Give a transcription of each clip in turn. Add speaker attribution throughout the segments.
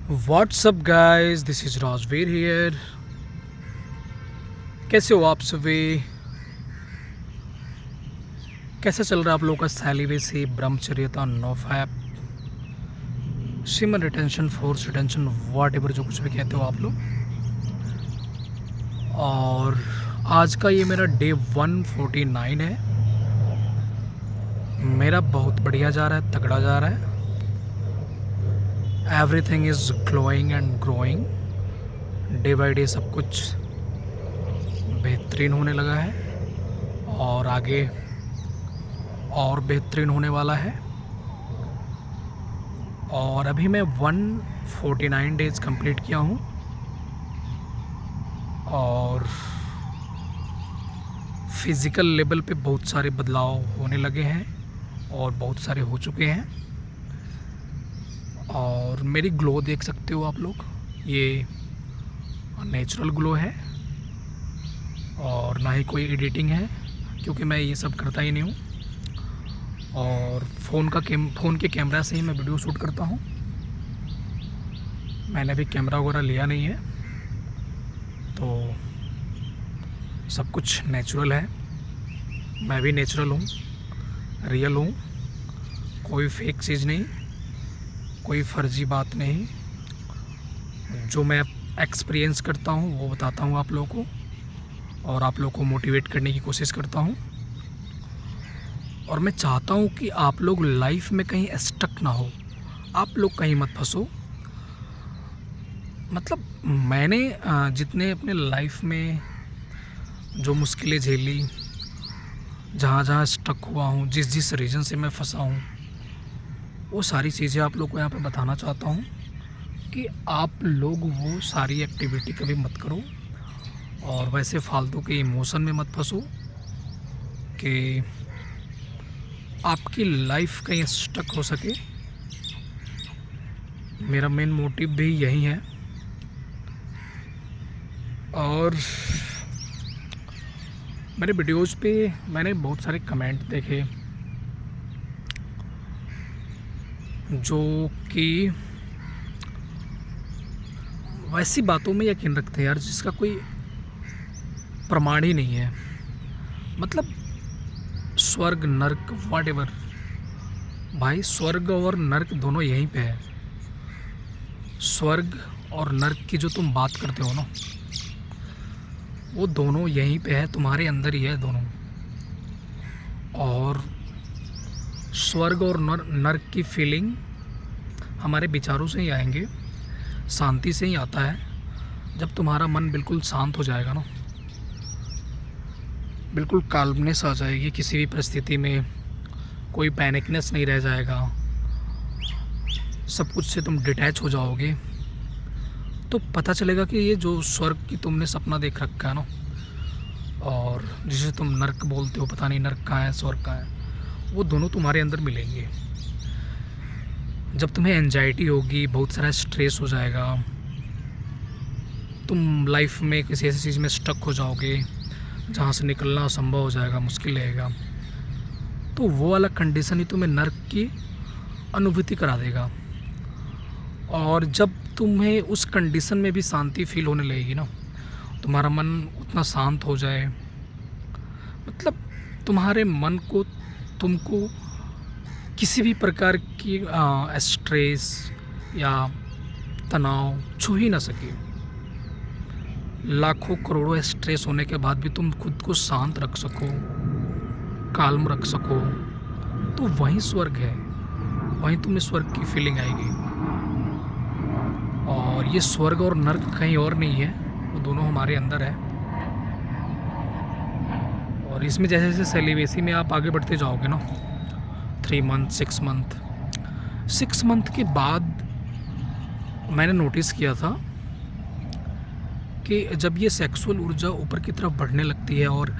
Speaker 1: WhatsApp guys, this is Rajveer here. कैसे हो आप सभी? कैसा चल रहा है आप लोगों का सेलिबेसी, ब्रह्मचर्यता, no fap, semen retention, force retention, whatever जो कुछ भी कहते हो आप लोग। और आज का ये मेरा डे 149 है। मेरा बहुत बढ़िया जा रहा है, तगड़ा जा रहा है। Everything is glowing and growing. Day by day सब कुछ बेहतरीन होने लगा है और आगे और बेहतरीन होने वाला है। और अभी मैं 149 डेज़ कंप्लीट किया हूँ और फिज़िकल लेवल पे बहुत सारे बदलाव होने लगे हैं और बहुत सारे हो चुके हैं। और मेरी ग्लो देख सकते हो आप लोग, ये नेचुरल ग्लो है और ना ही कोई एडिटिंग है, क्योंकि मैं ये सब करता ही नहीं हूँ। और फ़ोन के कैमरा से ही मैं वीडियो शूट करता हूँ। मैंने अभी कैमरा वगैरह लिया नहीं है, तो सब कुछ नेचुरल है। मैं भी नेचुरल हूँ, रियल हूँ, कोई फेक चीज़ नहीं, कोई फर्जी बात नहीं। जो मैं एक्सपीरियंस करता हूँ वो बताता हूँ आप लोगों को और आप लोगों को मोटिवेट करने की कोशिश करता हूँ। और मैं चाहता हूँ कि आप लोग लाइफ में कहीं स्टक ना हो, आप लोग कहीं मत फंसो। मतलब मैंने जितने अपने लाइफ में जो मुश्किलें झेली, जहाँ जहाँ स्टक हुआ हूँ, जिस जिस रीज़न से मैं फंसा हूँ, वो सारी चीज़ें आप लोग को यहाँ पे बताना चाहता हूँ कि आप लोग वो सारी एक्टिविटी कभी मत करो और वैसे फालतू के इमोशन में मत फंसो कि आपकी लाइफ कहीं स्टक हो सके। मेरा मेन मोटिव भी यही है। और मेरे वीडियोज़ पे मैंने बहुत सारे कमेंट देखे जो कि वैसी बातों में यकीन रखते हैं यार जिसका कोई प्रमाण ही नहीं है। मतलब स्वर्ग, नर्क, वॉट एवर, भाई स्वर्ग और नर्क दोनों यहीं पे है। स्वर्ग और नर्क की जो तुम बात करते हो ना, वो दोनों यहीं पे है, तुम्हारे अंदर ही है दोनों। और स्वर्ग और नर्क की फीलिंग हमारे विचारों से ही आएंगे, शांति से ही आता है। जब तुम्हारा मन बिल्कुल शांत हो जाएगा ना, बिल्कुल काल्मनेस आ जाएगी, किसी भी परिस्थिति में कोई पैनिकनेस नहीं रह जाएगा, सब कुछ से तुम डिटैच हो जाओगे, तो पता चलेगा कि ये जो स्वर्ग की तुमने सपना देख रखा है ना, और जिसे तुम नर्क बोलते हो, पता नहीं नर्क कहाँ है स्वर्ग कहाँ है, वो दोनों तुम्हारे अंदर मिलेंगे। जब तुम्हें एंजाइटी होगी, बहुत सारा स्ट्रेस हो जाएगा, तुम लाइफ में किसी ऐसी चीज़ में स्टक हो जाओगे जहाँ से निकलना असंभव हो जाएगा, मुश्किल रहेगा, तो वो वाला कंडीशन ही तुम्हें नर्क की अनुभूति करा देगा। और जब तुम्हें उस कंडीशन में भी शांति फील होने लगेगी ना, तुम्हारा मन उतना शांत हो जाए, मतलब तुम्हारे मन को, तुमको किसी भी प्रकार की स्ट्रेस या तनाव छू ही ना सके। लाखों करोड़ों स्ट्रेस होने के बाद भी तुम खुद को शांत रख सको, काल्म रख सको, तो वहीं स्वर्ग है, वहीं तुम्हें स्वर्ग की फीलिंग आएगी। और ये स्वर्ग और नर्क कहीं और नहीं है, वो दोनों हमारे अंदर है। और इसमें जैसे जैसे सेलिबेसी में आप आगे बढ़ते जाओगे ना, 3 मंथ, 6 मंथ के बाद मैंने नोटिस किया था कि जब ये सेक्सुअल ऊर्जा ऊपर की तरफ बढ़ने लगती है और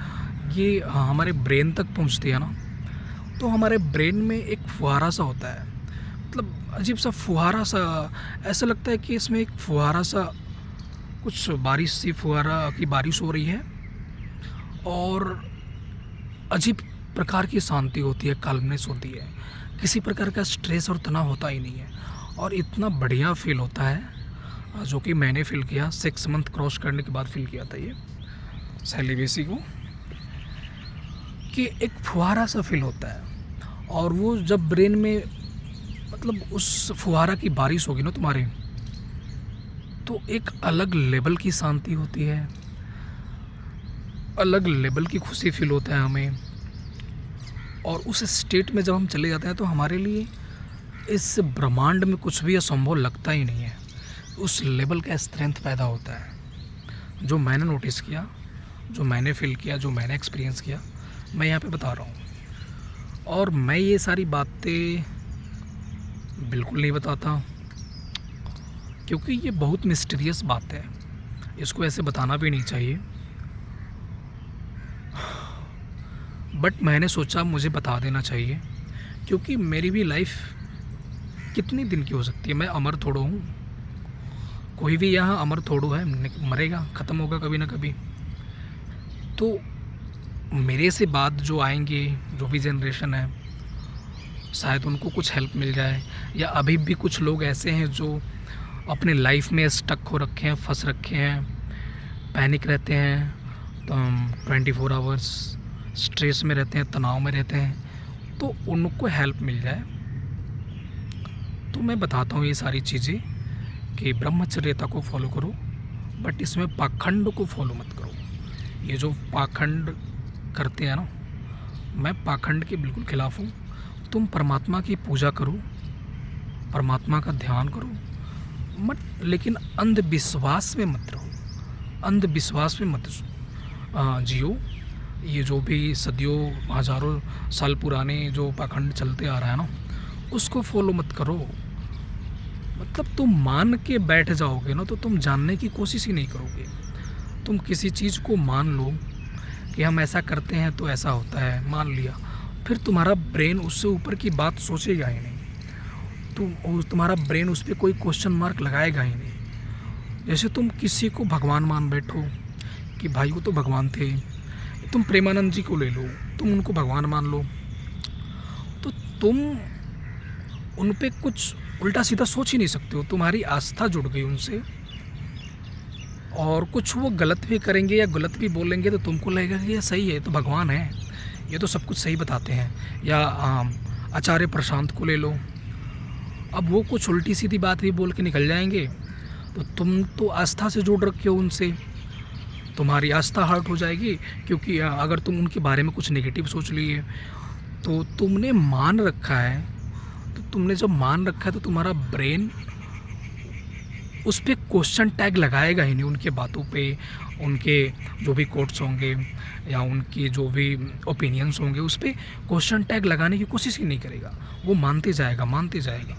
Speaker 1: ये हमारे ब्रेन तक पहुंचती है ना, तो हमारे ब्रेन में एक फुहारा सा होता है, मतलब अजीब सा फुहारा सा, ऐसा लगता है कि इसमें एक फुहारा सा, कुछ बारिश सी, फुहारा की बारिश हो रही है और अजीब प्रकार की शांति होती है, काल्मनेस होती है, किसी प्रकार का स्ट्रेस और तनाव होता ही नहीं है और इतना बढ़िया फील होता है जो कि मैंने फ़ील किया 6 मंथ क्रॉस करने के बाद फ़ील किया था ये सेलिबेसी को, कि एक फुहारा सा फील होता है। और वो जब ब्रेन में मतलब उस फुहारा की बारिश होगी ना तुम्हारे, तो एक अलग लेवल की शांति होती है, अलग लेवल की खुशी फील होता है हमें। और उस स्टेट में जब हम चले जाते हैं तो हमारे लिए इस ब्रह्मांड में कुछ भी असंभव लगता ही नहीं है। उस लेवल का स्ट्रेंथ पैदा होता है। जो मैंने नोटिस किया, जो मैंने फील किया, जो मैंने एक्सपीरियंस किया, मैं यहाँ पे बता रहा हूँ। और मैं ये सारी बातें बिल्कुल नहीं बताता, क्योंकि ये बहुत मिस्टीरियस बात है, इसको ऐसे बताना भी नहीं चाहिए। बट मैंने सोचा मुझे बता देना चाहिए, क्योंकि मेरी भी लाइफ कितनी दिन की हो सकती है। मैं अमर थोड़ो हूँ, कोई भी यहाँ अमर थोड़ो है, मरेगा, ख़त्म होगा कभी ना कभी। तो मेरे से बाद जो आएंगे, जो भी जनरेशन है, शायद उनको कुछ हेल्प मिल जाए। या अभी भी कुछ लोग ऐसे हैं जो अपने लाइफ में स्टक हो रखे हैं, फंस रखे हैं, पैनिक रहते हैं, तो 24 आवर्स स्ट्रेस में रहते हैं, तनाव में रहते हैं, तो उनको हेल्प मिल जाए। तो मैं बताता हूँ ये सारी चीज़ें कि ब्रह्मचर्यता को फॉलो करो, बट इसमें पाखंड को फॉलो मत करो। ये जो पाखंड करते हैं ना, मैं पाखंड के बिल्कुल खिलाफ़ हूँ। तुम परमात्मा की पूजा करो, परमात्मा का ध्यान करो मत, लेकिन अंधविश्वास में मत रहो, अंधविश्वास में मत जियो। ये जो भी सदियों हज़ारों साल पुराने जो पाखंड चलते आ रहा है ना, उसको फॉलो मत करो। मतलब तुम मान के बैठ जाओगे ना, तो तुम जानने की कोशिश ही नहीं करोगे। तुम किसी चीज़ को मान लो कि हम ऐसा करते हैं तो ऐसा होता है, मान लिया, फिर तुम्हारा ब्रेन उससे ऊपर की बात सोचेगा ही नहीं। तुम्हारा ब्रेन उस पर कोई क्वेश्चन मार्क लगाएगा ही नहीं। जैसे तुम किसी को भगवान मान बैठो कि भाई वो तो भगवान थे, तुम प्रेमानंद जी को ले लो, तुम उनको भगवान मान लो, तो तुम उन पे कुछ उल्टा सीधा सोच ही नहीं सकते हो। तुम्हारी आस्था जुड़ गई उनसे, और कुछ वो गलत भी करेंगे या गलत भी बोलेंगे तो तुमको लगेगा कि ये सही है, तो भगवान है, ये तो सब कुछ सही बताते हैं। या आचार्य प्रशांत को ले लो, अब वो कुछ उल्टी सीधी बात भी बोल के निकल जाएंगे, तो तुम तो आस्था से जुड़ रखे हो उनसे, तुम्हारी आस्था हर्ट हो जाएगी। क्योंकि अगर तुम उनके बारे में कुछ नेगेटिव सोच लिए, तो तुमने मान रखा है, तो तुमने जब मान रखा है तो तुम्हारा ब्रेन उस पर क्वेश्चन टैग लगाएगा ही नहीं। उनके बातों पे, उनके जो भी कोट्स होंगे या उनकी जो भी ओपिनियंस होंगे, उस पर क्वेश्चन टैग लगाने की कोशिश ही नहीं करेगा। वो मानते जाएगा, मानते जाएगा।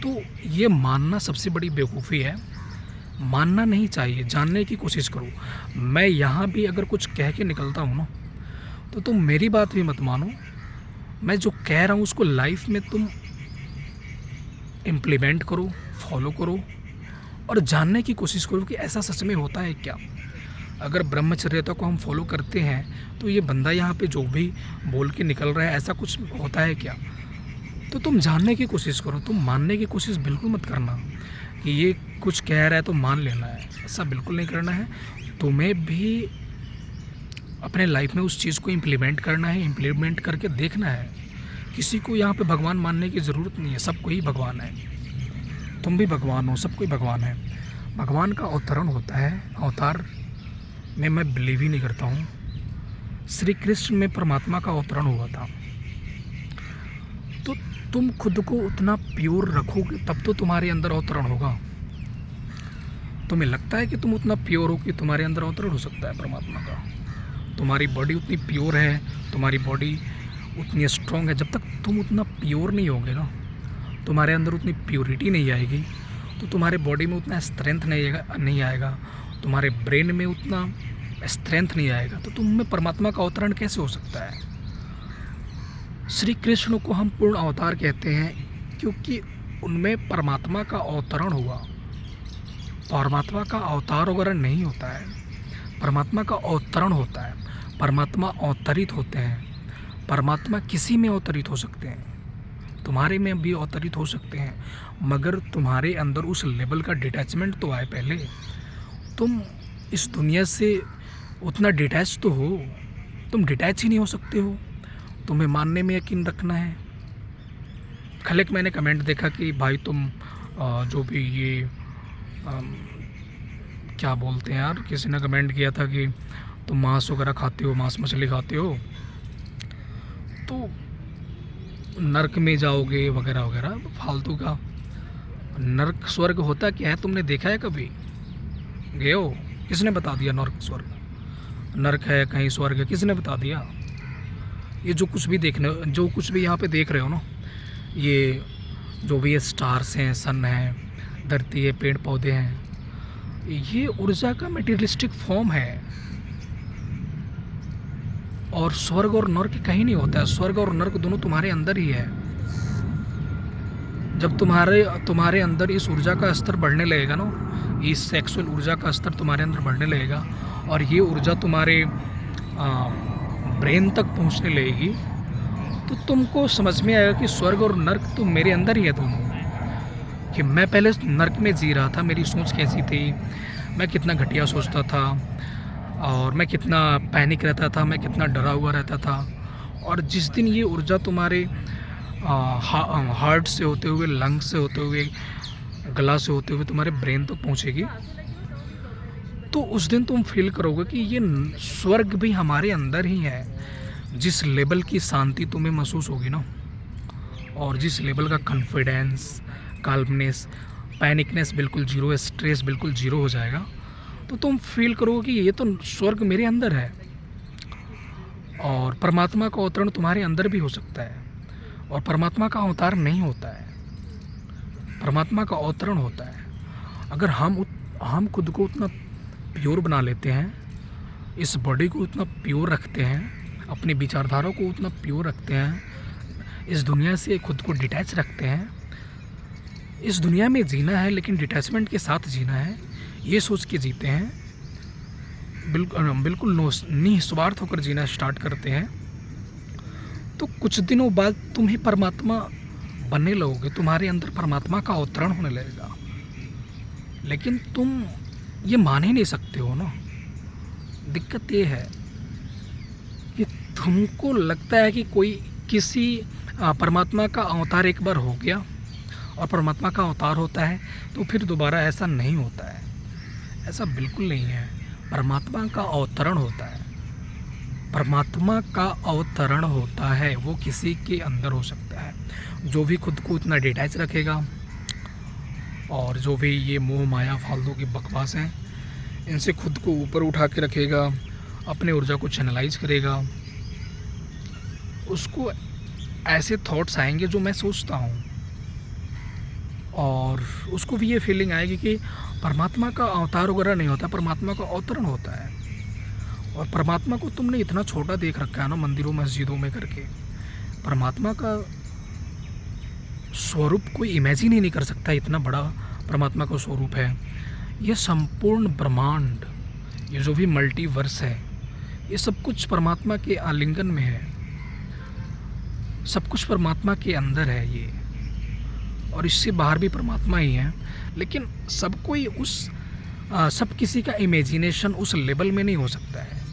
Speaker 1: तो ये मानना सबसे बड़ी बेवकूफ़ी है। मानना नहीं चाहिए, जानने की कोशिश करो। मैं यहाँ भी अगर कुछ कह के निकलता हूँ ना, तो तुम मेरी बात भी मत मानो। मैं जो कह रहा हूँ उसको लाइफ में तुम इम्प्लीमेंट करो, फॉलो करो, और जानने की कोशिश करो कि ऐसा सच में होता है क्या। अगर ब्रह्मचर्यता को हम फॉलो करते हैं तो ये बंदा यहाँ पे जो भी बोल के निकल रहा है, ऐसा कुछ होता है क्या। तो तुम जानने की कोशिश करो, तुम मानने की कोशिश बिल्कुल मत करना कि ये कुछ कह रहा है तो मान लेना है। ऐसा बिल्कुल नहीं करना है। तुम्हें भी अपने लाइफ में उस चीज़ को इम्प्लीमेंट करना है, इम्प्लीमेंट करके देखना है। किसी को यहाँ पे भगवान मानने की ज़रूरत नहीं है, सब कोई भगवान है। तुम भी भगवान हो, सब कोई भगवान है। भगवान का अवतरण होता है, अवतार में मैं बिलीव ही नहीं करता हूँ। श्री कृष्ण में परमात्मा का अवतरण हुआ था। तो तुम खुद को उतना प्योर रखोगे तब तो तुम्हारे अंदर अवतरण होगा। तुम्हें लगता है कि तुम उतना प्योर हो कि तुम्हारे अंदर अवतरण हो सकता है परमात्मा का। तुम्हारी बॉडी उतनी प्योर है, तुम्हारी बॉडी उतनी स्ट्रॉन्ग है। जब तक तुम उतना प्योर नहीं होगे ना, तुम्हारे अंदर उतनी प्योरिटी नहीं आएगी, तो तुम्हारे बॉडी में उतना स्ट्रेंथ नहीं आएगा, तुम्हारे ब्रेन में उतना स्ट्रेंथ नहीं आएगा, तो तुम में परमात्मा का अवतरण कैसे हो सकता है। श्री कृष्ण को हम पूर्ण अवतार कहते हैं क्योंकि उनमें परमात्मा का अवतरण हुआ। परमात्मा का अवतार वगैरह नहीं होता है, परमात्मा का अवतरण होता है। परमात्मा अवतरित होते हैं, परमात्मा किसी में अवतरित हो सकते हैं। तुम्हारे में भी अवतरित हो सकते हैं, मगर तुम्हारे अंदर उस लेवल का डिटैचमेंट तो आए पहले। तुम इस दुनिया से उतना डिटैच तो हो, तुम डिटैच ही नहीं हो सकते हो। तुम्हें मानने में यकीन रखना है। कल एक मैंने कमेंट देखा कि भाई तुम जो भी ये क्या बोलते हैं यार, किसी ने कमेंट किया था कि तुम मांस वगैरह खाते हो, मांस मछली खाते हो तो नर्क में जाओगे वगैरह वगैरह, फालतू का। नर्क स्वर्ग होता क्या है, तुमने देखा है कभी? गए हो? किसने बता दिया नर्क स्वर्ग? नर्क है कहीं स्वर्ग है, किसने बता दिया? ये जो कुछ भी यहाँ पे देख रहे हो ना, ये जो भी ये स्टार्स हैं, सन है, धरती है, पेड़ पौधे हैं, ये ऊर्जा का मटेरियलिस्टिक फॉर्म है। और स्वर्ग और नर्क कहीं नहीं होता है। स्वर्ग और नर्क दोनों तुम्हारे अंदर ही है। जब तुम्हारे अंदर इस ऊर्जा का स्तर बढ़ने लगेगा ना, इस सेक्सुअल ऊर्जा का स्तर तुम्हारे अंदर बढ़ने लगेगा और ये ऊर्जा तुम्हारे ब्रेन तक पहुंचने लगेगी, तो तुमको समझ में आएगा कि स्वर्ग और नर्क तो मेरे अंदर ही है दोनों। कि मैं पहले नर्क में जी रहा था, मेरी सोच कैसी थी, मैं कितना घटिया सोचता था और मैं कितना पैनिक रहता था, मैं कितना डरा हुआ रहता था। और जिस दिन ये ऊर्जा तुम्हारे हार्ट से होते हुए, लंग से होते हुए, गला से होते हुए तुम्हारे ब्रेन तक पहुंचेगी, तो उस दिन तुम फील करोगे कि ये स्वर्ग भी हमारे अंदर ही है। जिस लेवल की शांति तुम्हें महसूस होगी ना, और जिस लेवल का कॉन्फिडेंस, काल्मनेस, पैनिकनेस बिल्कुल जीरो, स्ट्रेस बिल्कुल जीरो हो जाएगा, तो तुम फील करोगे कि ये तो स्वर्ग मेरे अंदर है। और परमात्मा का अवतरण तुम्हारे अंदर भी हो सकता है। और परमात्मा का अवतार नहीं होता है, परमात्मा का अवतरण होता है। अगर हम खुद को उतना प्योर बना लेते हैं, इस बॉडी को उतना प्योर रखते हैं, अपनी विचारधारा को उतना प्योर रखते हैं, इस दुनिया से खुद को डिटैच रखते हैं। इस दुनिया में जीना है लेकिन डिटैचमेंट के साथ जीना है, ये सोच के जीते हैं, बिल्कुल निस्वार्थ होकर जीना स्टार्ट करते हैं, तो कुछ दिनों बाद तुम ही परमात्मा बनने लगोगे। तुम्हारे अंदर परमात्मा का अवतरण होने लगेगा। लेकिन तुम ये मान ही नहीं सकते हो ना। दिक्कत ये है कि तुमको लगता है कि कोई किसी परमात्मा का अवतार एक बार हो गया और परमात्मा का अवतार होता है तो फिर दोबारा ऐसा नहीं होता है। ऐसा बिल्कुल नहीं है। परमात्मा का अवतरण होता है, परमात्मा का अवतरण होता है, वो किसी के अंदर हो सकता है। जो भी खुद को इतना डिटैच रखेगा और जो भी ये मोह माया फालतू की बकवास हैं, इनसे खुद को ऊपर उठा के रखेगा, अपने ऊर्जा को चैनलाइज करेगा, उसको ऐसे थॉट्स आएंगे जो मैं सोचता हूँ, और उसको भी ये फीलिंग आएगी कि परमात्मा का अवतार वगैरह नहीं होता, परमात्मा का अवतरण होता है। और परमात्मा को तुमने इतना छोटा देख रखा है ना, मंदिरों मस्जिदों में करके। परमात्मा का स्वरूप कोई इमेजिन ही नहीं कर सकता, इतना बड़ा परमात्मा का स्वरूप है। ये संपूर्ण ब्रह्मांड, ये जो भी मल्टीवर्स है, ये सब कुछ परमात्मा के आलिंगन में है, सब कुछ परमात्मा के अंदर है ये, और इससे बाहर भी परमात्मा ही है। लेकिन सब कोई सब किसी का इमेजिनेशन उस लेवल में नहीं हो सकता है।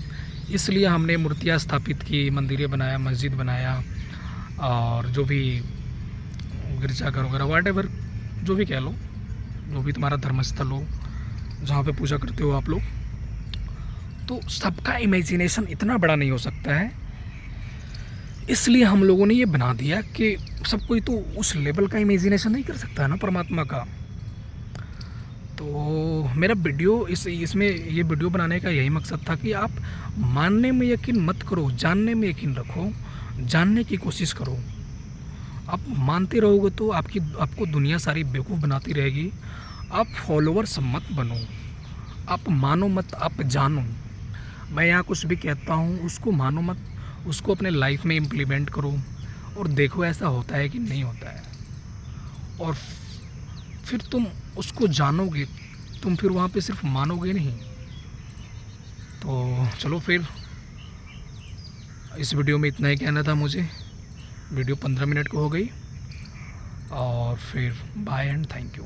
Speaker 1: इसलिए हमने मूर्तियाँ स्थापित की, मंदिरें बनाया, मस्जिद बनाया, और जो भी गिरजाघर वगैरह व्हाटएवर जो भी कह लो, जो भी तुम्हारा धर्मस्थल हो जहाँ पे पूजा करते हो आप लोग, तो सबका इमेजिनेशन इतना बड़ा नहीं हो सकता है। इसलिए हम लोगों ने ये बना दिया कि सब कोई तो उस लेवल का इमेजिनेशन नहीं कर सकता है ना परमात्मा का। तो मेरा वीडियो इसमें ये वीडियो बनाने का यही मकसद था कि आप मानने में यकीन मत करो, जानने में यकीन रखो, जानने की कोशिश करो। आप मानते रहोगे तो आपको दुनिया सारी बेवकूफ़ बनाती रहेगी। आप फॉलोअर्स मत बनो, आप मानो मत, आप जानो। मैं यहाँ कुछ भी कहता हूँ उसको मानो मत, उसको अपने लाइफ में इम्प्लीमेंट करो और देखो ऐसा होता है कि नहीं होता है। और फिर तुम उसको जानोगे, तुम फिर वहाँ पे सिर्फ मानोगे नहीं। तो चलो फिर इस वीडियो में इतना ही कहना था मुझे। वीडियो 15 मिनट को हो गई। और फिर बाय एंड थैंक यू।